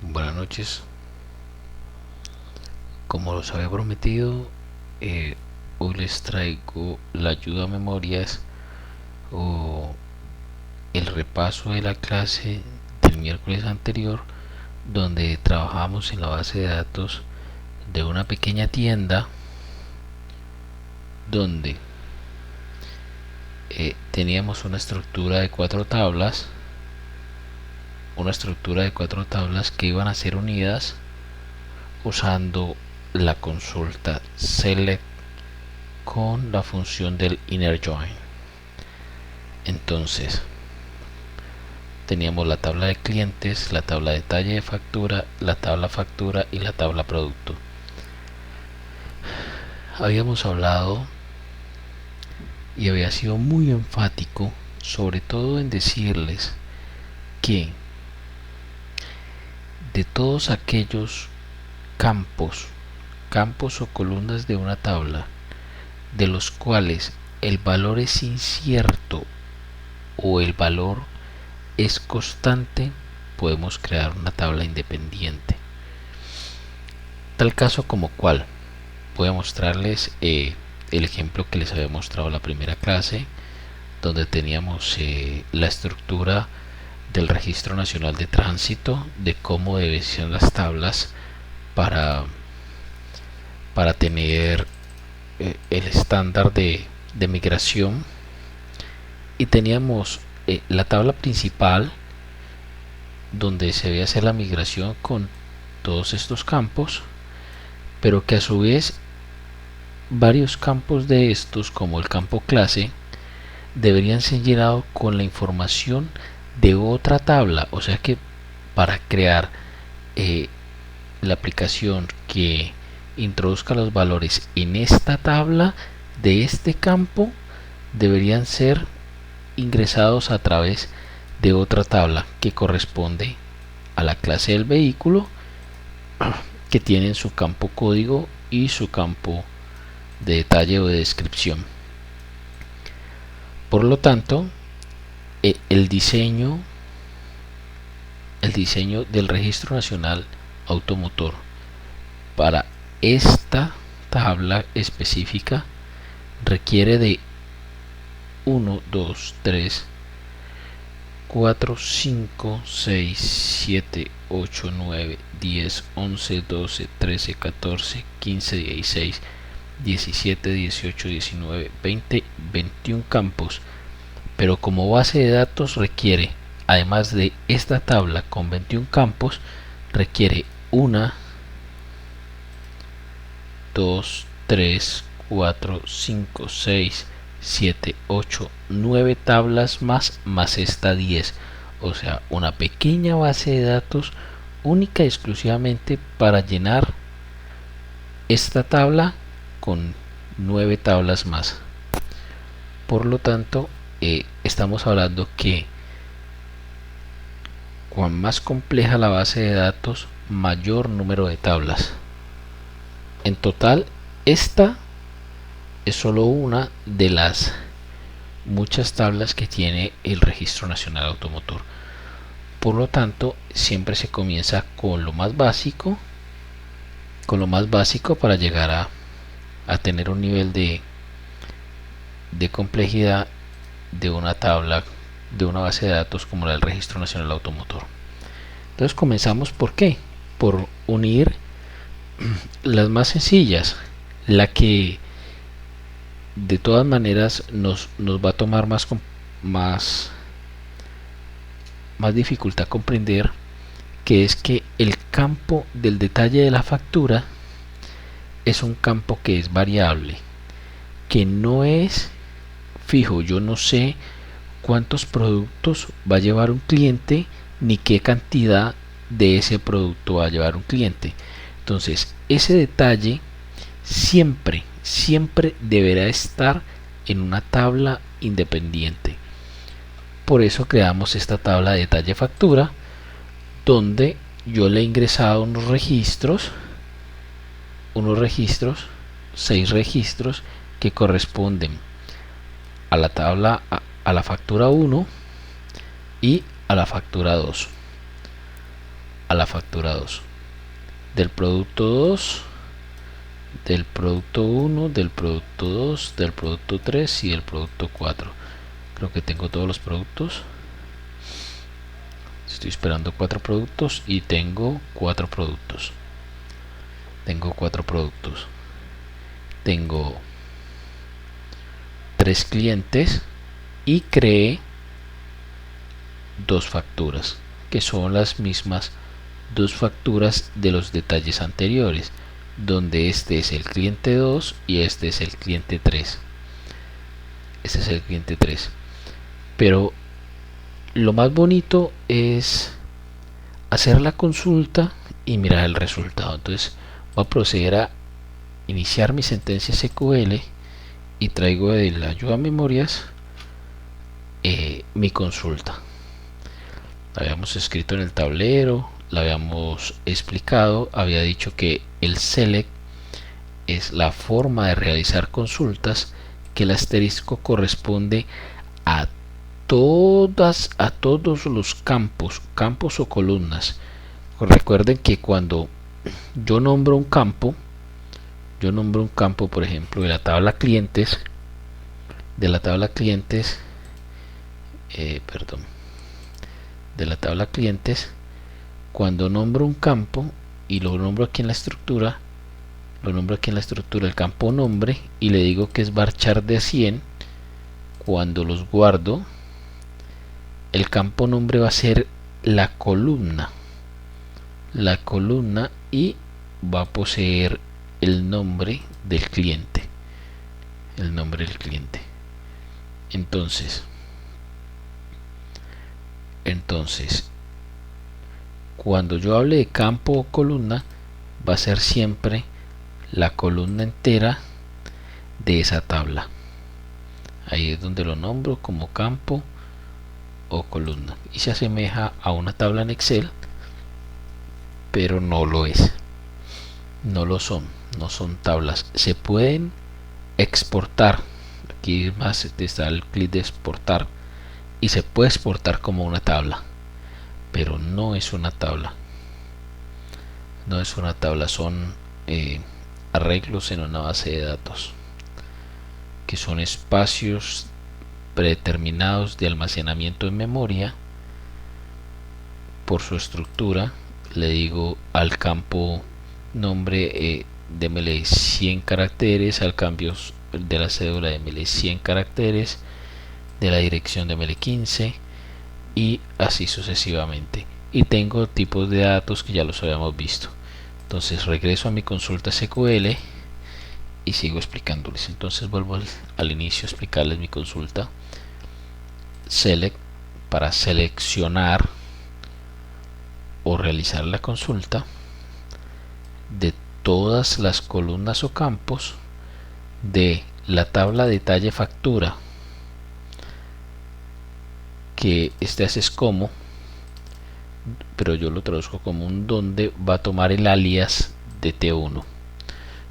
Buenas noches. Como los había prometido, hoy les traigo la ayuda a memorias o el repaso de la clase del miércoles anterior, donde trabajamos en la base de datos de una pequeña tienda donde teníamos una estructura de cuatro tablas que iban a ser unidas usando la consulta select con la función del inner join. Entonces teníamos la tabla de clientes, la tabla de detalle de factura, la tabla factura y la tabla producto. Habíamos hablado y había sido muy enfático, sobre todo en decirles que de todos aquellos campos o columnas de una tabla, de los cuales el valor es incierto o el valor es constante, podemos crear una tabla independiente. Tal caso como cual, voy a mostrarles el ejemplo que les había mostrado en la primera clase, donde teníamos la estructura del Registro Nacional de Tránsito, de cómo deben ser las tablas para tener el estándar de migración, y teníamos la tabla principal donde se debe hacer la migración con todos estos campos, pero que a su vez varios campos de estos, como el campo clase, deberían ser llenados con la información de otra tabla. O sea que para crear la aplicación que introduzca los valores en esta tabla de este campo, deberían ser ingresados a través de otra tabla que corresponde a la clase del vehículo, que tienen su campo código y su campo de detalle o de descripción. Por lo tanto, el diseño del Registro Nacional Automotor para esta tabla específica requiere de 1, 2, 3, 4, 5, 6, 7, 8, 9, 10, 11, 12, 13, 14, 15, 16, 17, 18, 19, 20, 21 campos. Pero como base de datos requiere, además de esta tabla con 21 campos, requiere 1, 2, 3, 4, 5, 6, 7, 8, 9 tablas más esta 10. O sea, una pequeña base de datos única y exclusivamente para llenar esta tabla con 9 tablas más. Por lo tanto, estamos hablando que cuan más compleja la base de datos, mayor número de tablas. En total, esta es solo una de las muchas tablas que tiene el Registro Nacional Automotor. Por lo tanto, siempre se comienza con lo más básico, para llegar a tener un nivel de complejidad de una tabla, de una base de datos como la del Registro Nacional Automotor. Entonces comenzamos ¿por qué? Por unir las más sencillas, la que de todas maneras nos va a tomar más dificultad comprender, que es que el campo del detalle de la factura es un campo que es variable, que no es fijo. Yo no sé cuántos productos va a llevar un cliente ni qué cantidad de ese producto va a llevar un cliente. Entonces ese detalle siempre deberá estar en una tabla independiente. Por eso creamos esta tabla de detalle factura, donde yo le he ingresado unos registros, 6 registros que corresponden a la tabla, a la factura 1 y a la factura 2. a la factura 2, del producto 2, del producto 1, del producto 2, del producto 3 y del producto 4. Creo que tengo todos los productos. Estoy esperando 4 productos y tengo 4 productos. Tengo 4 productos. Tengo 3 clientes y creé 2 facturas, que son las mismas 2 facturas de los detalles anteriores, donde este es el cliente 2 y este es el cliente 3. Este es el cliente 3. Pero lo más bonito es hacer la consulta y mirar el resultado. Entonces voy a proceder a iniciar mi sentencia SQL y traigo de la ayuda a memorias mi consulta. La habíamos escrito en el tablero, la habíamos explicado, había dicho que el select es la forma de realizar consultas, que el asterisco corresponde a todos los campos o columnas. Recuerden que cuando yo nombro un campo, por ejemplo, de la tabla clientes, de la tabla clientes, cuando nombro un campo y lo nombro aquí en la estructura, el campo nombre, y le digo que es varchar de 100, cuando los guardo, el campo nombre va a ser la columna y va a poseer el nombre del cliente, entonces cuando yo hable de campo o columna, va a ser siempre la columna entera de esa tabla. Ahí es donde lo nombro como campo o columna, y se asemeja a una tabla en Excel, pero no lo es, no son tablas. Se pueden exportar, aquí más está el clic de exportar, y se puede exportar como una tabla, pero no es una tabla, son arreglos en una base de datos, que son espacios predeterminados de almacenamiento en memoria. Por su estructura, le digo al campo nombre, démele 100 caracteres, al cambio de la cédula démele 100 caracteres, de la dirección démele 15, y así sucesivamente. Y tengo tipos de datos que ya los habíamos visto. Entonces regreso a mi consulta SQL y sigo explicándoles. Entonces vuelvo al inicio a explicarles mi consulta. Select para seleccionar o realizar la consulta de todas las columnas o campos de la tabla detalle factura, que este es como, pero yo lo traduzco como un donde va a tomar el alias de T1. O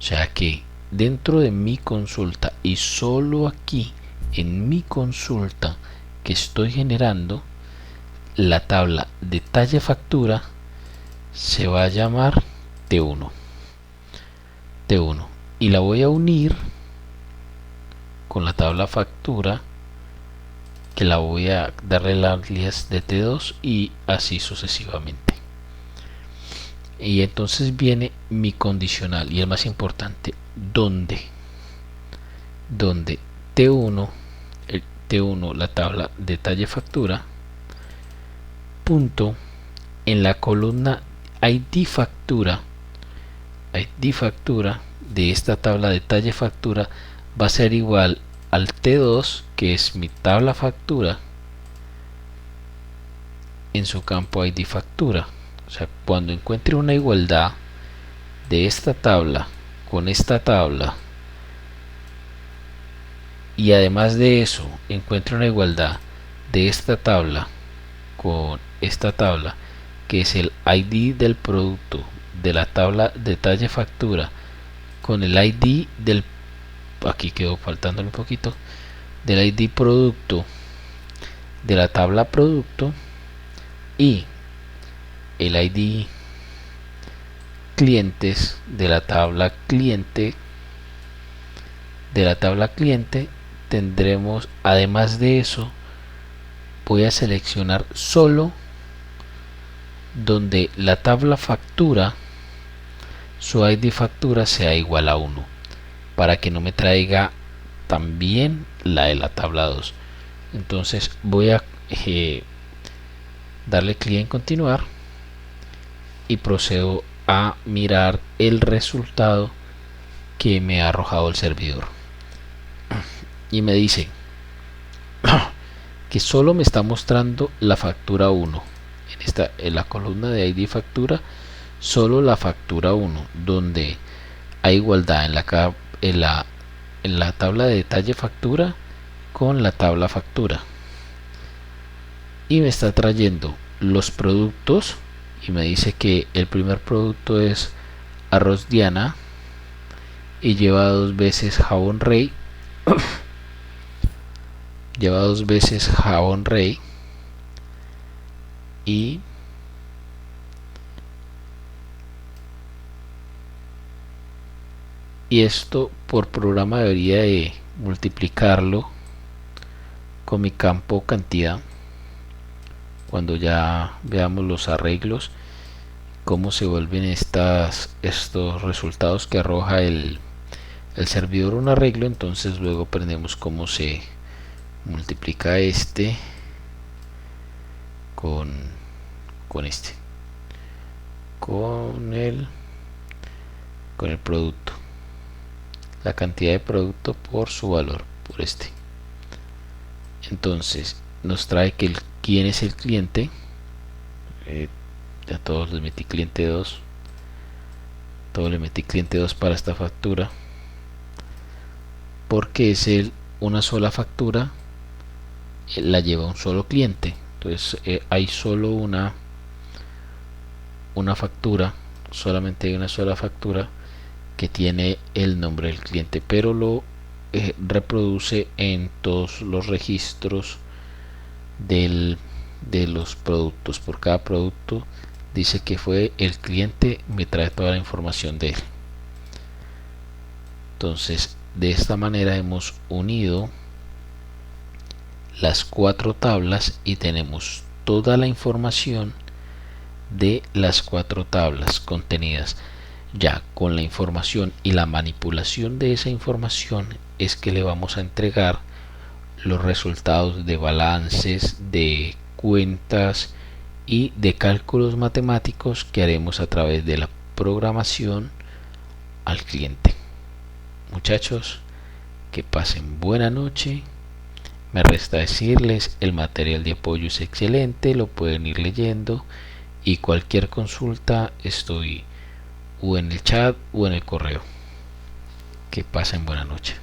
sea que dentro de mi consulta, y solo aquí en mi consulta que estoy generando, la tabla detalle factura se va a llamar T1, y la voy a unir con la tabla factura, que la voy a darle el alias de T2, y así sucesivamente. Y entonces viene mi condicional, y el más importante, donde T1, la tabla detalle factura, punto, en la columna ID factura de esta tabla detalle factura va a ser igual al T2, que es mi tabla factura, en su campo ID factura. O sea, cuando encuentre una igualdad de esta tabla con esta tabla, y además de eso encuentre una igualdad de esta tabla con esta tabla, que es el ID del producto de la tabla detalle factura con el ID del, aquí quedó faltándole un poquito, del ID producto de la tabla producto, y el ID clientes de la tabla cliente tendremos, además de eso, voy a seleccionar solo donde la tabla factura, su ID factura sea igual a 1, para que no me traiga también la de la tabla 2. Entonces voy a darle clic en continuar y procedo a mirar el resultado que me ha arrojado el servidor, y me dice que solo me está mostrando la factura 1 en la columna de ID factura, solo la factura 1, donde hay igualdad en la tabla de detalle factura con la tabla factura, y me está trayendo los productos y me dice que el primer producto es arroz Diana y lleva 2 veces jabón rey lleva 2 veces jabón rey, y esto por programa debería de multiplicarlo con mi campo cantidad cuando ya veamos los arreglos, cómo se vuelven estos resultados que arroja el servidor un arreglo. Entonces luego aprendemos cómo se multiplica este con el producto, la cantidad de producto por su valor, por este. Entonces nos trae que quién es el cliente. A todos les metí cliente 2, todo le metí cliente 2 para esta factura, porque es una sola factura, la lleva un solo cliente. Entonces hay solo una factura, solamente hay una sola factura que tiene el nombre del cliente, pero lo reproduce en todos los registros de los productos. Por cada producto dice que fue el cliente, me trae toda la información de él. Entonces de esta manera hemos unido las 4 tablas y tenemos toda la información de las 4 tablas contenidas. Ya con la información y la manipulación de esa información es que le vamos a entregar los resultados de balances, de cuentas y de cálculos matemáticos que haremos a través de la programación al cliente. Muchachos, que pasen buena noche. Me resta decirles, el material de apoyo es excelente, lo pueden ir leyendo, y cualquier consulta estoy o en el chat o en el correo. Que pasen buena noche.